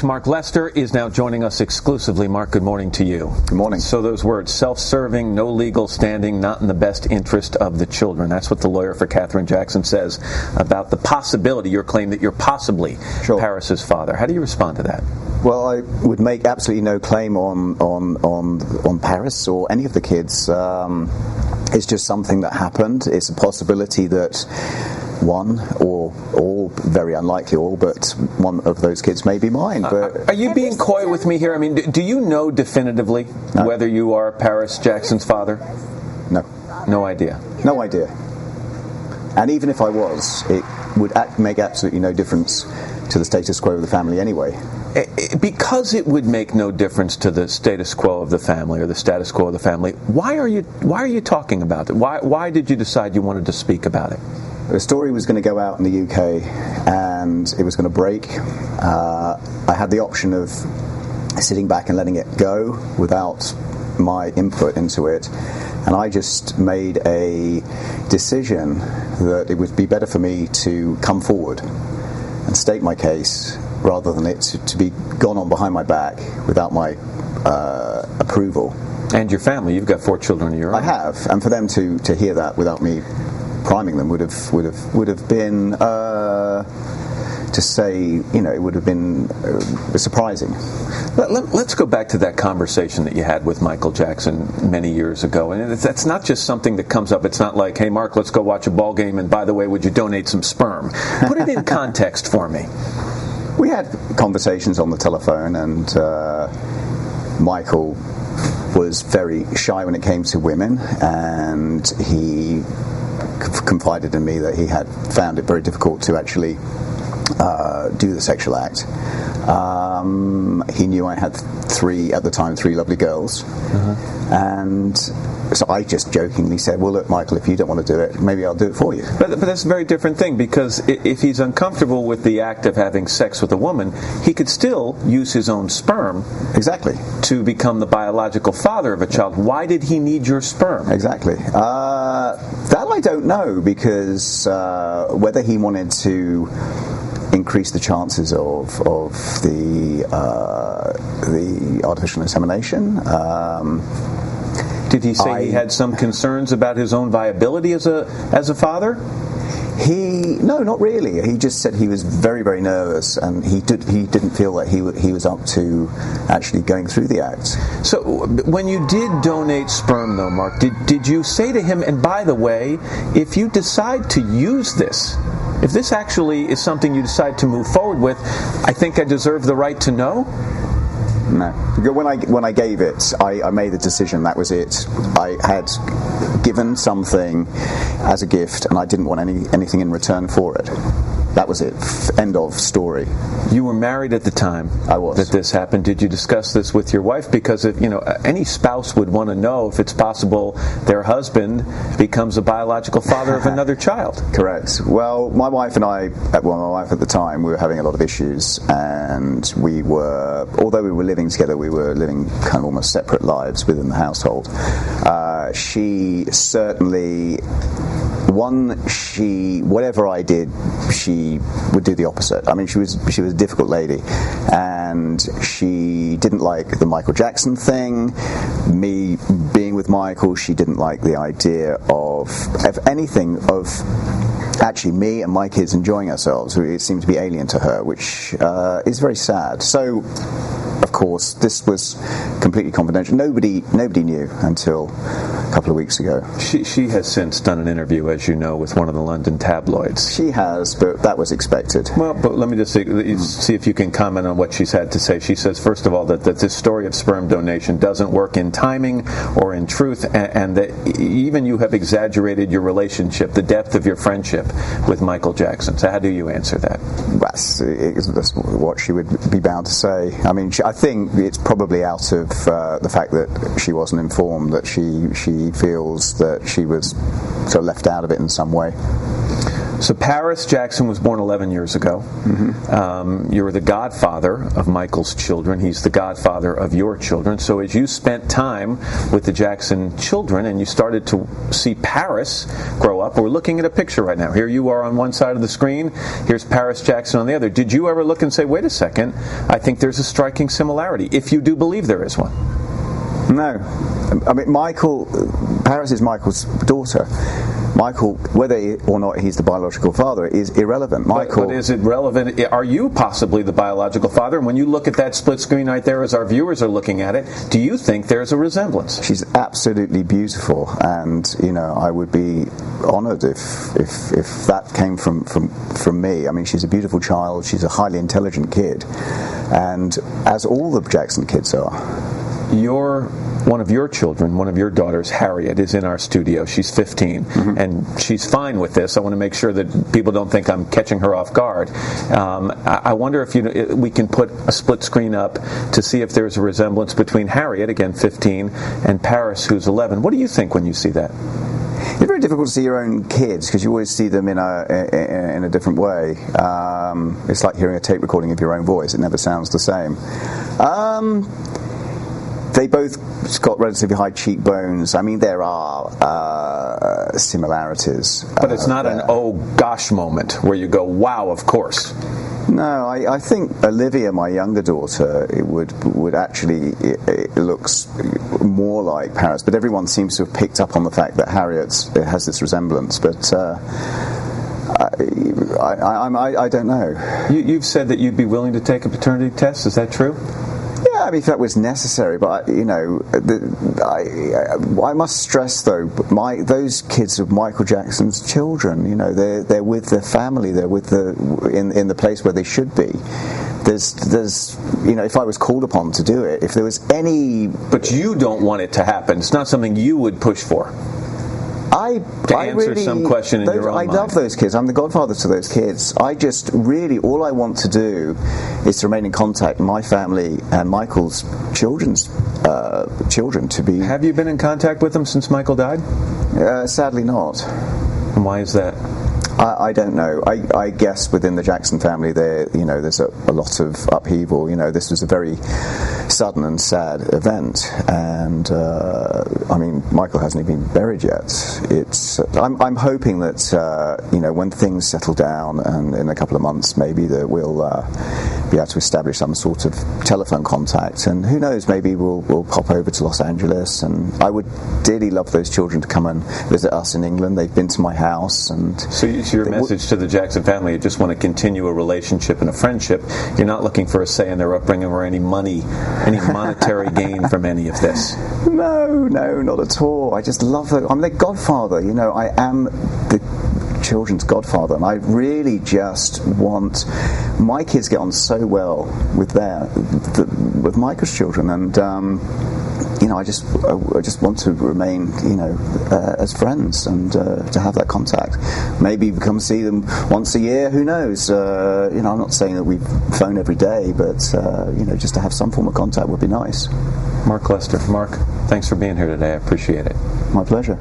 Mark Lester is now joining us exclusively. Mark, good morning to you. Good morning. So those words, self-serving, no legal standing, not in the best interest of the children. That's what the lawyer for Catherine Jackson says about the possibility, your claim that you're possibly Paris's father. How do you respond to that? Well, I would make absolutely no claim on Paris or any of the kids. It's just something that happened. It's a possibility that one or all, very unlikely all, but one of those kids may be mine. But are you being coy with me here? I mean, do you know definitively whether you are Paris Jackson's father? No. No idea? No idea. And even if I was, it would make absolutely no difference to the status quo of the family anyway. Because it would make no difference to the status quo of the family or the status quo of the family, why are you talking about it? Why did you decide you wanted to speak about it? The story was going to go out in the UK and it was going to break. I had the option of sitting back and letting it go without my input into it. And I just made a decision that it would be better for me to come forward and state my case rather than it to be gone on behind my back without my approval. And your family, you've got 4 children of your own. I have, and for them to hear that without me priming them would have been, to say, it would have been surprising. Let's go back to that conversation that you had with Michael Jackson many years ago. And that's not just something that comes up. It's not like, hey, Mark, let's go watch a ball game, and by the way, would you donate some sperm? Put it in context for me. We had conversations on the telephone, and Michael was very shy when it came to women, and he confided in me that he had found it very difficult to actually do the sexual act. He knew I had three lovely girls, and so I just jokingly said, well, look, Michael, if you don't want to do it, maybe I'll do it for you. But that's a very different thing, because if he's uncomfortable with the act of having sex with a woman, he could still use his own sperm to become the biological father of a child. Why did he need your sperm? Exactly. That I don't know, because whether he wanted to increase the chances of the artificial insemination. Did he say he had some concerns about his own viability as a father? No, not really. He just said he was very, very nervous, and he didn't feel that he was up to actually going through the act. So when you did donate sperm, though, Mark, did you say to him, and by the way, if you decide to use this, if this actually is something you decide to move forward with, I think I deserve the right to know? No. When I gave it, I made the decision. That was it. I had given something as a gift, and I didn't want anything in return for it. That was it. End of story. You were married at the time I was. That this happened. Did you discuss this with your wife? Because any spouse would want to know if it's possible their husband becomes a biological father of another child. Correct. Well, my wife and I, my wife at the time, we were having a lot of issues, and although we were living together, we were living kind of almost separate lives within the household. She certainly, whatever I did, she would do the opposite. I mean, she was a difficult lady, and she didn't like the Michael Jackson thing. Me being with Michael, she didn't like the idea of anything of actually me and my kids enjoying ourselves. It seemed to be alien to her, which is very sad. So, of course, this was completely confidential. Nobody knew until a couple of weeks ago. She has since done an interview, as you know, with one of the London tabloids. She has, but that was expected. Well, but let me just see if you can comment on what she's had to say. She says, first of all, that this story of sperm donation doesn't work in timing or in truth, and that even you have exaggerated your relationship, the depth of your friendship with Michael Jackson. So how do you answer that? That's what she would be bound to say. I mean, I think it's probably out of the fact that she wasn't informed, that she feels that she was sort of left out of it in some way. So Paris Jackson was born 11 years ago. You're the godfather of Michael's children. He's the godfather of your children. So as you spent time with the Jackson children and you started to see Paris grow up, we're looking at a picture right now. Here you are on one side of the screen. Here's Paris Jackson on the other. Did you ever look and say, wait a second, I think there's a striking similarity, if you do believe there is one? No. I mean, Paris is Michael's daughter. Michael, whether or not he's the biological father, is irrelevant. But is it relevant? Are you possibly the biological father? And when you look at that split screen right there as our viewers are looking at it, do you think there's a resemblance? She's absolutely beautiful, and I would be honoured if that came from me. I mean, she's a beautiful child. She's a highly intelligent kid, and as all the Jackson kids are. One of your children, one of your daughters, Harriet, is in our studio. She's 15, and she's fine with this. I want to make sure that people don't think I'm catching her off guard. I wonder if we can put a split screen up to see if there's a resemblance between Harriet, again 15, and Paris, who's 11. What do you think when you see that? It's very difficult to see your own kids because you always see them in a different way. It's like hearing a tape recording of your own voice. It never sounds the same. They both got relatively high cheekbones. I mean, there are similarities. But it's not an oh gosh moment where you go, wow, of course. No, I think Olivia, my younger daughter, it looks more like Paris. But everyone seems to have picked up on the fact that Harriet has this resemblance. But I don't know. You've said that you'd be willing to take a paternity test. Is that true? Yeah, I mean, if that was necessary, but I must stress though, those kids are Michael Jackson's children. They're with their family. They're with in the place where they should be. There's if I was called upon to do it, if there was any, but you don't want it to happen. It's not something you would push for. Some question in your own mind. I love those kids. I'm the godfather to those kids. I just really, all I want to do is to remain in contact with my family and Michael's children's children to be... Have you been in contact with them since Michael died? Sadly not. And why is that? I don't know. I guess within the Jackson family there's a lot of upheaval. This was a very sudden and sad event, and I mean, Michael hasn't even been buried yet. I'm hoping that when things settle down and in a couple of months maybe that we'll be able to establish some sort of telephone contact, and who knows, maybe we'll pop over to Los Angeles. And I would dearly love those children to come and visit us in England. They've been to my house, and so your message to the Jackson family, you just want to continue a relationship and a friendship. You're not looking for a say in their upbringing or any money, any monetary gain from any of this. No, not at all. I just love it. I'm their godfather. I am the children's godfather, and I really just want my kids to get on so well with with Michael's children, and I just want to remain as friends and to have that contact. Maybe come see them once a year. Who knows? I'm not saying that we phone every day, but just to have some form of contact would be nice. Mark Lester. Mark, thanks for being here today. I appreciate it. My pleasure.